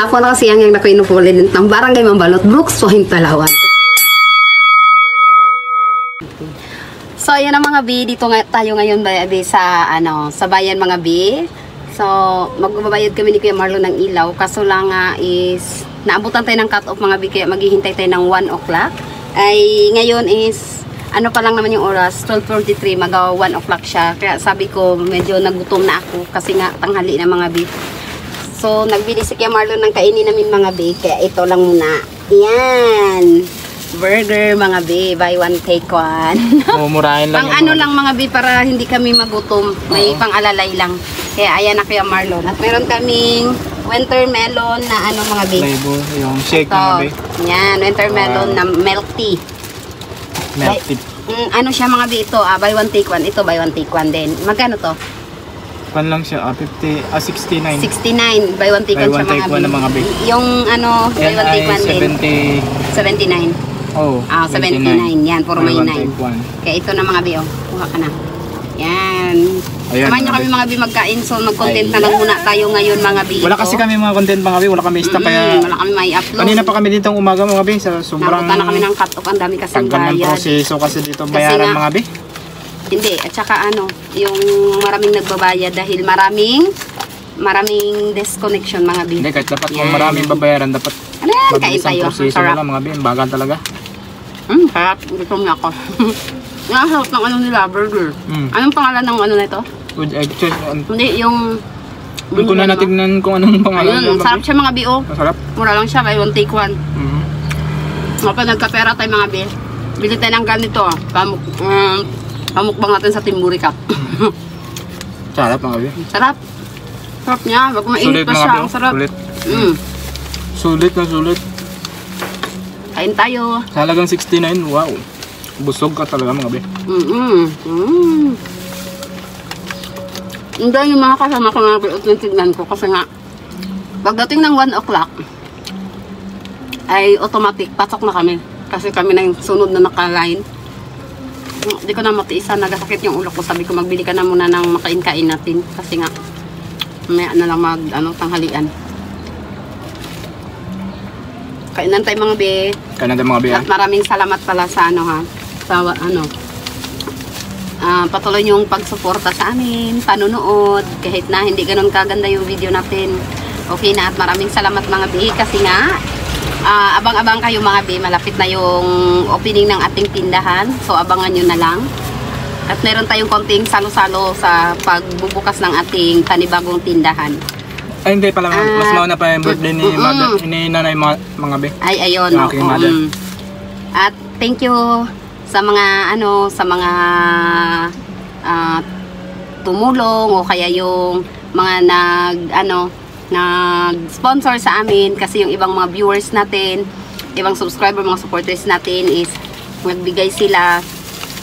Ako na kasi ang nakuinupulin ng barangay Mambalot, Brooks, Sohing Palawan. So, ayan ang mga B. Dito tayo ngayon sa, sa bayan mga B. So, magbabayad kami ni Kuya Marlon ng ilaw. Kaso lang is, naabutan tayo ng cut-off mga B. Kaya maghihintay tayo ng 1 o'clock. Ay, ngayon is, ano pa lang naman yung oras, 12:43, mag 1 o'clock siya. Kaya sabi ko, medyo nagutom na ako. Kasi nga, tanghali na mga B. So, nagbili si Kuya Marlon ng kainin namin mga B. Kaya ito lang muna. Yan. Burger mga B, buy one take one. Mumurahin lang. Pang ano lang mga B para hindi kami magutom. May pang-alalay lang. Kaya ayan na Kuya Marlon. At meron kaming winter melon na ano mga B. Flavor, yung shake ito, mga B. Yan, winter melon na milk tea. Milk tea. Ano siya mga B ito? Buy one take one. Ito buy one take one din. Magkano to? Pan lang siya, 69. 69. Buy one take one siya mga B. Yung ano, buy one take one din. 79. Oh, 79. Yan, puro may 9. Kaya ito na mga B, oh. Kuha ka na. Yan. Samahan nyo kami mga B magkain. So, mag-content na lang muna tayo ngayon mga B. Wala kasi kami mga content mga B. Wala kami stock kaya... Wala kami may upload. Kanina pa kami dito umaga mga B. Sa sobrang... Nabutan na kami ng cut-off. Ang dami kasing bayad. Tagkan ng proseso kasi dito bayaran mga B. Hindi. At saka ano, yung maraming nagbabayad dahil maraming disconnection mga B. Hindi, kahit dapat kung maraming babayaran, dapat kain tayo. Proseso na lang mga B. Bagan talaga. Sarap. Gutom na ako. Nakasarap ng ano nila, burger. Anong pangalan ng ano na ito? With egg cheese. Hindi, yung... Hindi ko na natignan kung anong pangalan. Ayun, sarap siya mga B.O. Masarap. Mura lang siya, buy one take one. Kapag nagkapera tayo mga B, bili tayo ng ganito. Pamukbang natin sa Timburi Cup. Sarap mga B. Sarap. Sarap niya. Wag mainit pa siya. Ang sarap. Sulit. Sulit na sulit. Kain tayo. Sa halagang 69, wow. Busog ka talaga mga B. Hindi yung mga kasama ko mga tignan ko kasi nga pagdating ng 1 o'clock ay automatic pasok na kami kasi kami na yung sunod na naka-line. Hindi ko na matiisan, nagasakit yung ulo ko. Sabi ko magbili ka na muna ng makain-kain natin kasi nga may na lang tanghalian. Kainan tayo mga be. Kainan tayo mga be. At maraming salamat pala sa patuloy yung pagsuporta sa amin, panunood, kahit na hindi ganun kaganda yung video natin. Okay na at maraming salamat mga be kasi nga abang-abang kayo mga be, malapit na yung opening ng ating tindahan. So abangan nyo na lang. At meron tayong konting salo-salo sa pagbubukas ng ating panibagong tindahan. Ay hindi pala, mas mauna pa yung birthday ni mother, ni nanay mga be. Ay ayun. At thank you sa mga tumulong o kaya yung mga nag-sponsor sa amin kasi yung ibang mga viewers natin, ibang subscriber, mga supporters natin is nagbigay sila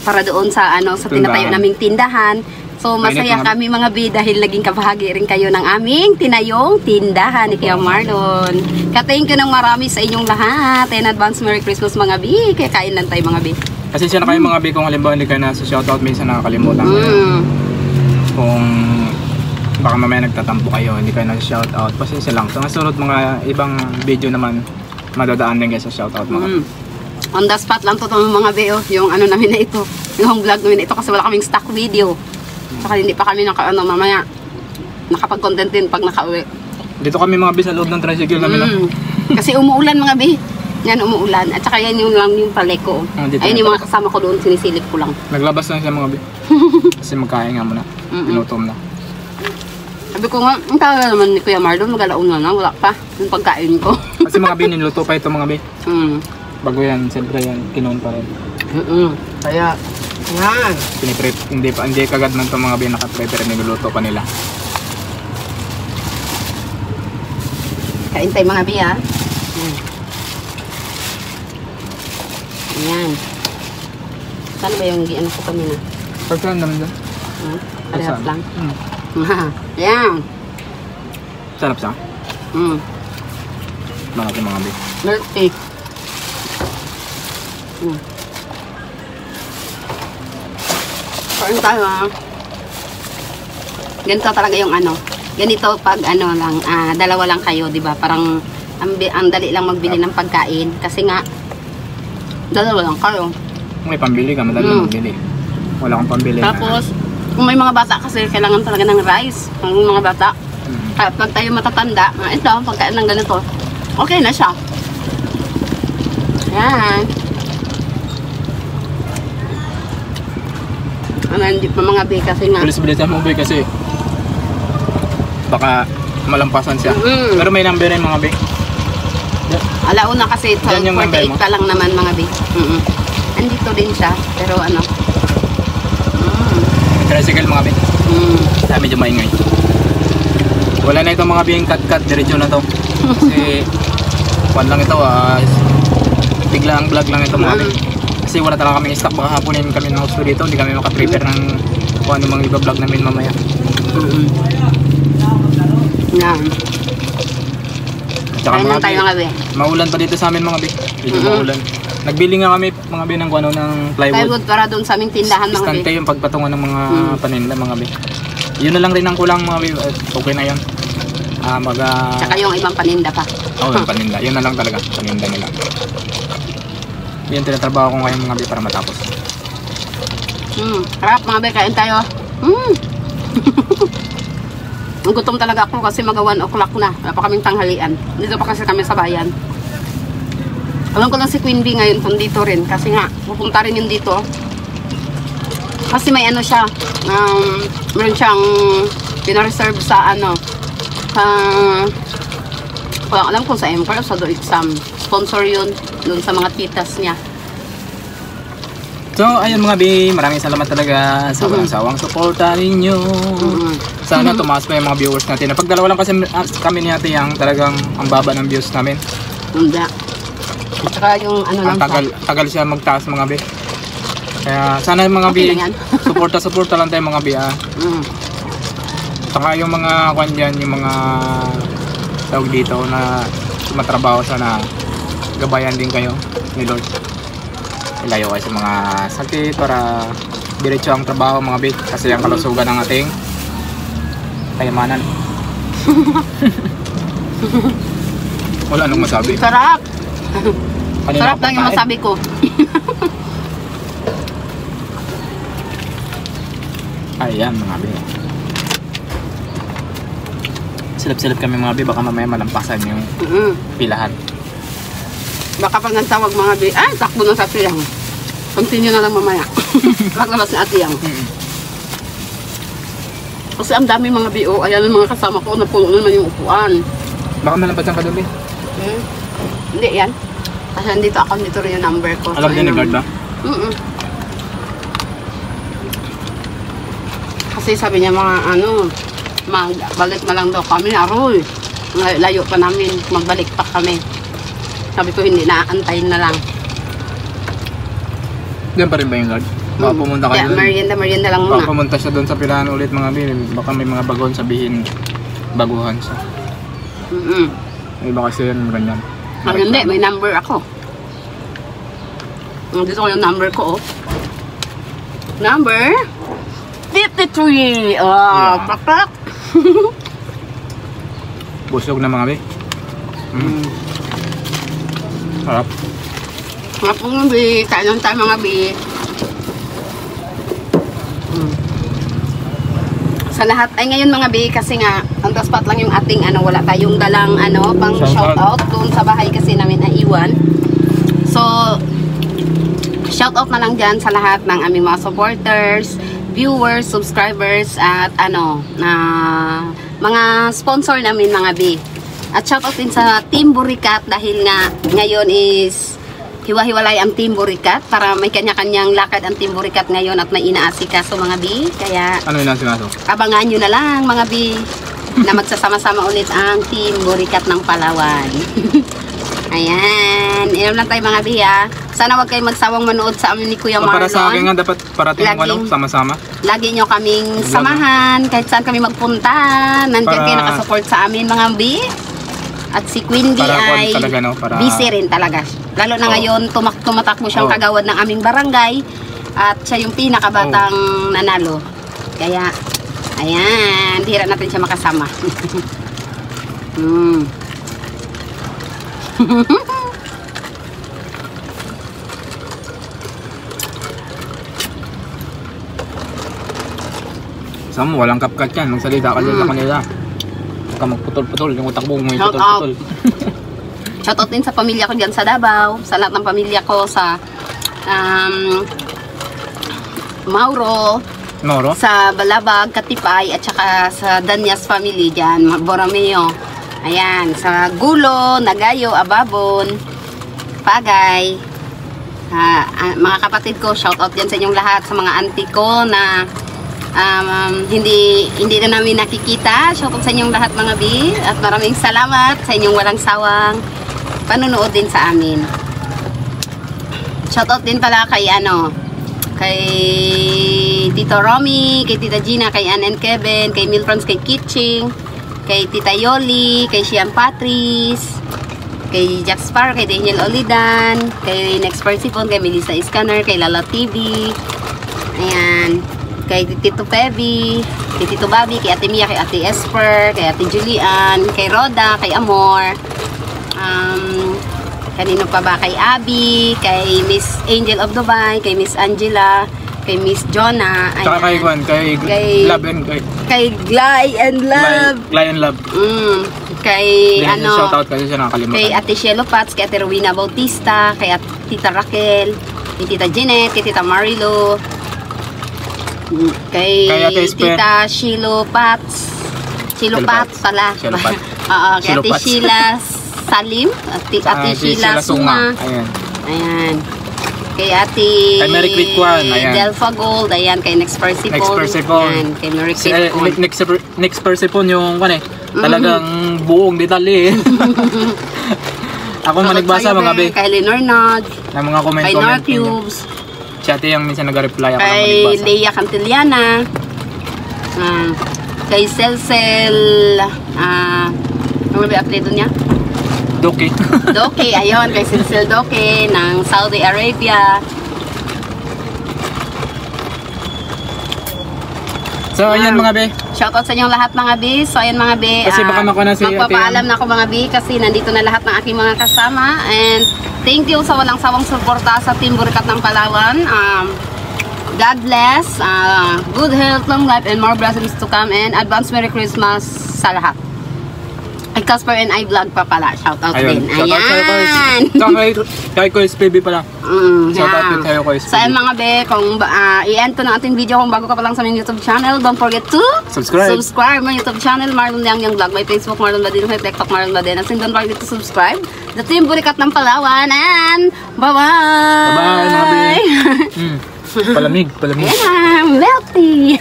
para doon sa tinatayo naming tindahan. So masaya kami mga B dahil naging kabahagi rin kayo ng aming tinayong tindahan ni Kuya Marlon. Ka-thank you ng marami sa inyong lahat. And advance Merry Christmas mga B. Kaya kain lang tayo mga B. Kasi siya na kayo mga B kung halimbawa hindi kayo nasa shoutout, minsan nakakalimutan kayo. Kung baka mamaya nagtatampo kayo, hindi kayo nasa shoutout, pasensya lang. So nasunod mga ibang video naman, madadaan din kayo sa shoutout mga On the spot lang to mga B, yung namin na ito, yung vlog namin na ito kasi wala kaming stock video. Saka hindi pa kami mamaya nakapag-content din pag nakauwi. Dito kami mga B sa loob ng tricycle namin. Kasi umuulan mga B. Yan, umuulan. At saka yan yung lang yung paleko. Ayun yung mga kasama ko doon, sinisilip ko lang. Naglabas lang siya mga B. Kasi magkain nga muna. Pinutom na. Sabi ko nga, ang tagal naman ni Kuya Marlon, magalaon na lang, wala pa yung pagkain ko. Kasi mga B, niluto pa ito mga B. Bago yan, siyempre yan, kinoon pa rin. Kaya, yan. Piniprep, hindi kagad man ito mga B, nakaprepare, niluluto pa nila. Kain tayo mga B, ha? Ayan. Saan ba yung ko kanina? Pagkaan naman dyan. Parehas lang. Ayan. Sarap siya? Malaki mga B. Milk tea. Kain tayo ha. Ganito talaga yung ganito pag ano lang, dalawa lang kayo, di ba? Parang ang dali lang magbili ng pagkain. Kasi nga, dalawa lang kayo. Kung may pambili ka, madali lang magbili. Wala kang pambili. Tapos, kung may mga bata kasi kailangan talaga ng rice. Ang mga bata. Kaya pag tayo matatanda, ito, pagkain ng ganito, okay na siya. Yan. Hindi pa mga bay kasi nga. Bilis-bilisan mo bay kasi baka malampasan siya. Pero may number rin mga bay. Alauna kasi 12:48 pa lang naman mga bay. Andito din siya. Pero ano. Tricycle mga bay. Medyo maingay. Wala na ito mga bay yung cut-cut. Diretso na to. Kasi pan lang ito. Bigla ang vlog lang ito mga bay. Kasi wala talaga kaming stock, baka hapunin kami ng gusto dito, hindi kami makaprepare ng kung ano mga iba-vlog namin mamaya. Yan. Tsaka mga tayo mga be. Maulan pa dito sa amin mga be. Medyo maulan. Nagbili nga kami mga be ng ano, ng plywood para doon sa aming tindahan mga be. Istante yung pagpatungan ng mga paninda mga be. Yun na lang rin ang kulang mga be. Okay na yun. Tsaka yung ibang paninda pa. Oo, yung paninda. Yun na lang talaga. Paninda nila. Yan tinatrabaho ko ngayon mga be para matapos. Harap mga be, kain tayo. Gutom talaga ako kasi mag 1 o'clock na. Wala pa kaming tanghalian. Dito pa kasi kami sa bayan. Alam ko lang si Queen Bee ngayon kung dito rin. Kasi nga, pupunta rin yun dito. Kasi may ano siya. Meron siyang pinareserve sa ano. Walang alam kung sa Empire o sa Do Exam. Sponsor yun dun sa mga titas niya. So ayun mga bi, maraming salamat talaga sa walang sawang suporta ninyo. Sana tumaas pa yung mga viewers natin. Napagdalawa lang kasi kami ni Ate Yang, talagang ang baba ng views namin. Hindi. At saka yung ano lang tagal siya magtaas mga bi. Kaya sana yung mga bi, suporta lang tayo mga bi. Saka yung mga kwan dyan, yung mga tawag dito na matrabaho sana gabayan din kayo ni Lord. Ilayo kayo sa mga sakit para diretso ang trabaho mga bit. Kasi ang kalusugan ng ating kayamanan. Wala nang masabi. Sarap! Kanina sarap lang yung masabi ko. Ayan mga bit. Silap-silap kami mga bi, baka mamaya malampasan yung pilahan. Baka pag nagtawag mga bi, takbo na sa Ate Yang. Continue na lang mamaya. Paglabas ni Ate Yang. Kasi ang dami mga bi, ayan ang mga kasama ko, napuno naman yung upuan. Baka malampasan ka doon bi? Hindi yan. Kasi nandito ako, dito rin yung number ko. Alam din ni guard ba? Kasi sabi niya mga balik na lang daw kami, aroy. Layo pa namin, magbalik pa kami. Sabi ko hindi na, antayin na lang. Diyan pa rin ba yung guard? Baka pumunta ka doon. Merienda lang muna. Baka pumunta siya doon sa pilahan ulit mga bin. Baka may mga bagon sabihin baguhan siya. May iba kasi yun ganyan. Hindi, may number ako. Dito ko yung number ko. Number 53! Pakpak! Busog na mga bi. Harap. Mga pong bi, kain lang tayo mga bi. Sa lahat ay ngayon mga bi, kasi nga ang spot lang yung ating wala tayong dalang pang shoutout doon sa bahay kasi namin naiwan. So shoutout na lang dyan sa lahat ng aming mga supporters, viewers, subscribers at mga sponsor namin mga bi. At shoutout din sa Team Burikat dahil nga ngayon is hiwa-hiwalay ang Team Burikat para may kanya-kanyang lakad ang Team Burikat ngayon at may inaasikaso mga bi. Kaya ano yun ang sinaso? Abangan nyo na lang mga bi na magsasama-sama ulit ang Team Burikat ng Palawan. Ayan, inom lang tayo mga bi ha. Sana wag kayong magsawang manood sa amin ni Kuya Marlon. Para sa akin nga dapat parating sama-sama. Lagi nyo kaming samahan kahit saan kami magpunta. Nandiyan kayo nakasupport sa amin mga bi. At si Queen Bee ay talaga, busy rin talaga. Lalo na ngayon, tumatakbo siyang kagawad ng aming barangay. At siya yung pinakabatang nanalo. Kaya, Ayan, bihira natin siya makasama. Sa mo, walang kapkat yan. Magsalita ka dyan sa kanila. Huwag ka magputol-putol. Yung utak mo may Shout putol-putol. Shoutout din sa pamilya ko dyan sa Davao. Sa lahat ng pamilya ko sa Mauro. Sa Balabag, Katipay, at saka sa Danyas family dyan. Borromeo. Ayan. Sa Gulo, Nagayo, Ababon, Pagay. Mga kapatid ko, shoutout dyan sa inyong lahat. Sa mga auntie ko na hindi na namin nakikita. Shoutout sa inyong lahat mga bi. At maraming salamat sa inyong walang sawang panunood din sa amin. Shoutout din pala kay kay Tito Romy, kay Tita Gina, kay Ann and Kevin, kay Milfrons, kay Kitching, kay Tita Yoli, kay Sian Patrice, kay Jack Spar, kay Daniel Olidan, kay Next Persipon, kay Melissa Iskaner, kay Lala TV. Ayan. Kay Tito Pevi, kay Tito Bobby, kay Ate Mia, kay Ate Esper, kay Ate Julian, kay Roda, kay Amor, kanino pa ba? Kay Abby, kay Miss Angel of Dubai, kay Miss Angela, kay Miss Jonah. Tsaka kay Love and kay Glay and Love. Glay and Love. Kay shoutout kasi siya nakakalimutan. Kay Ate Shelo Pats, kay Ate Rowena Bautista, kay Tita Raquel, kay Tita Jeanette, kay Tita Marilo, kay Tita Shilo Pats. Shilo Pats pala. Kay Ate Sheila Salim, Ate Sheila Sunga. Ayan. Kay Ate Delpha Gold. Ayan, kay Next Persipon. Ayan, kay Mary Persipon. Next Persipon yung talagang buong detalye. Ako manigbasa mga be. Kay Lenor Nod. Na mga comment. Kay Nor Cubes. Si ate yung minsan nag-reply ako. Kay Leia Cantillana. Kay Celsel. Ano ba apelido niya? Doki. Doki, ayun. Kay Celsel Doki ng Saudi Arabia. So, ayan mga be. Shoutout sa inyong lahat mga be. So, ayan mga be. Kasi baka makuna si magpapaalam na ako mga be kasi nandito na lahat ng aking mga kasama. And thank you sa walang sawang suporta sa Team Burikat ng Palawan. God bless. Good health, long life, and more blessings to come. And advance Merry Christmas sa lahat. Kay Casper and I vlog pa pala. Shoutout din. Ayan. Kay Kois PB pala. Shoutout din kayo Kois PB. Sa mga be, kung i-end ko ng ating video kung bago ka pa lang sa aming YouTube channel, don't forget to subscribe my YouTube channel, Marlon Liang Yang Vlog. My Facebook, Marlon Badin. My TikTok, Marlon Badin. And don't forget to subscribe. The Team Burikat ng Palawan. And bye-bye! Bye-bye mga be. Palamig. Ayan, melty!